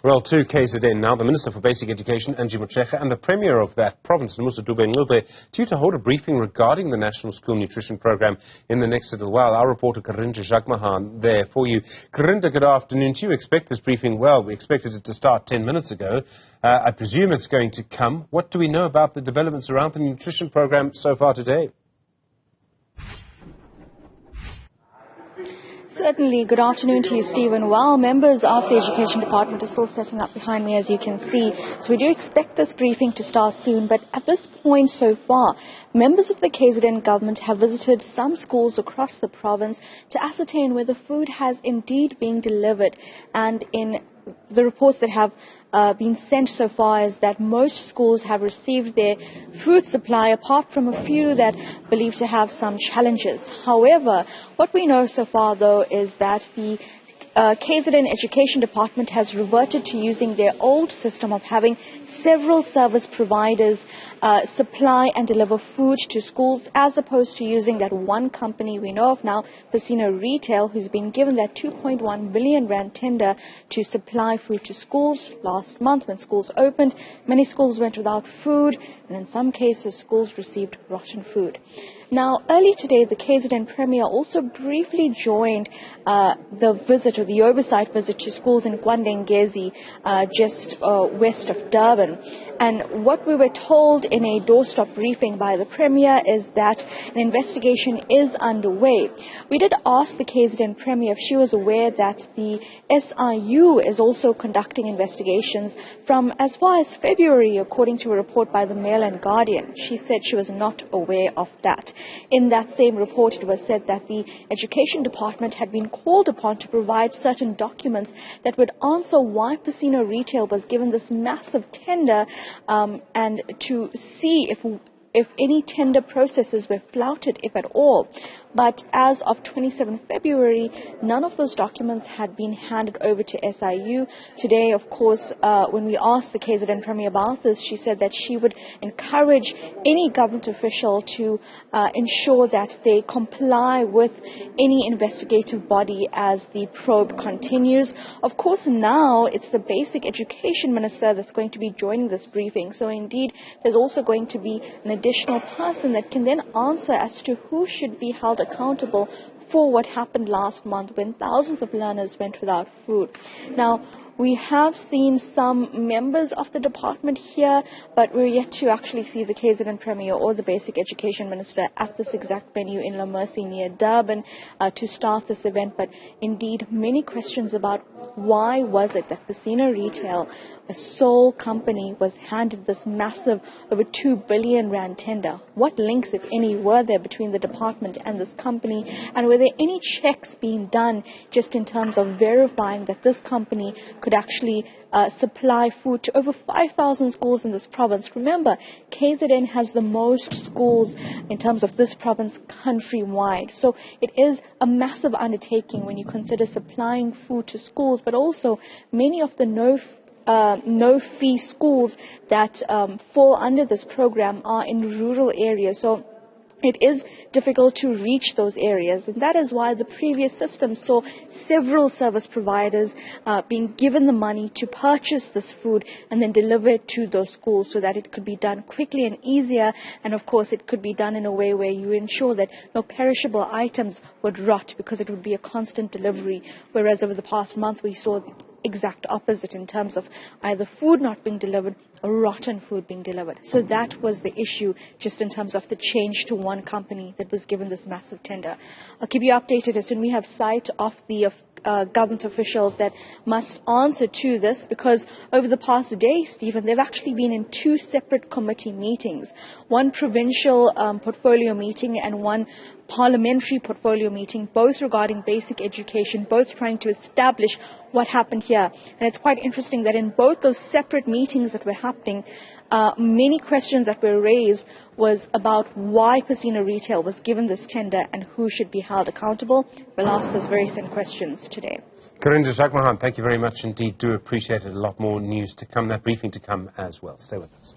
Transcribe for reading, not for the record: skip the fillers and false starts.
Well, to KZN now, the Minister for Basic Education, Angie, and the Premier of that province, Nomusa, Dube-Ncube, due to hold a briefing regarding the National School Nutrition Programme in the next little while. Our reporter Karinda Jagmohan there for you. Karinda, good afternoon to you. Expect this briefing? Well, we expected it to start 10 minutes ago. I presume it's going to come. What do we know about the developments around the nutrition programme so far today? Certainly. Good afternoon to you, Stephen. Well, members of the Education Department are still setting up behind me, as you can see. So we do expect this briefing to start soon. But at this point so far, members of the KZN government have visited some schools across the province to ascertain whether food has indeed been delivered. And in the reports that have been sent so far is that most schools have received their food supply, apart from a few that believe to have some challenges. However, what we know so far, though, is that the KZN Education Department has reverted to using their old system of having several service providers supply and deliver food to schools, as opposed to using that one company we know of now, Casino Retail, who's been given that 2.1 billion rand tender to supply food to schools. Last month, when schools opened, many schools went without food, and in some cases, schools received rotten food. Now, early today, the KZN Premier also briefly joined the visit, or the oversight visit, to schools in Kwandengezi, just west of Durban. And what we were told in a doorstop briefing by the Premier is that an investigation is underway. We did ask the KZN Premier if she was aware that the SIU is also conducting investigations from as far as February, according to a report by the Mail and Guardian. She said she was not aware of that. In that same report, it was said that the Education Department had been called upon to provide certain documents that would answer why Casino Retail was given this massive tender, and to see if any tender processes were flouted, if at all. But as of 27th February, none of those documents had been handed over to SIU. Today, of course, when we asked the KZN Premier about this, she said that she would encourage any government official to ensure that they comply with any investigative body as the probe continues. Of course, now it's the Basic Education Minister that's going to be joining this briefing. So indeed, there's also going to be an additional person that can then answer as to who should be held accountable for what happened last month when thousands of learners went without food. Now, we have seen some members of the department here, but we're yet to actually see the KZN Premier or the Basic Education Minister at this exact venue in La Mercy near Durban to start this event. But indeed, many questions about why was it that Casino Retail, a sole company, was handed this massive over 2 billion rand tender. What links, if any, were there between the department and this company? And were there any checks being done just in terms of verifying that this company could actually supply food to over 5,000 schools in this province? Remember, KZN has the most schools in terms of this province countrywide. So it is a massive undertaking when you consider supplying food to schools, but also many of the no-fee schools that fall under this program are in rural areas. So it is difficult to reach those areas, and that is why the previous system saw several service providers being given the money to purchase this food and then deliver it to those schools so that it could be done quickly and easier, and of course it could be done in a way where you ensure that no perishable items would rot, because it would be a constant delivery, whereas over the past month we saw the exact opposite in terms of either food not being delivered or rotten food being delivered. So that was the issue, just in terms of the change to one company that was given this massive tender. I'll keep you updated as soon as we have sight of the government officials that must answer to this, because over the past day, Stephen, they've actually been in two separate committee meetings, one provincial portfolio meeting and one parliamentary portfolio meeting, both regarding basic education, both trying to establish what happened here. And it's quite interesting that in both those separate meetings that were happening, many questions that were raised was about why Casino Retail was given this tender and who should be held accountable. We'll ask those very same questions today. Karinda Jagmohan, thank you very much indeed. Do appreciate it. A lot more news to come, that briefing to come as well. Stay with us.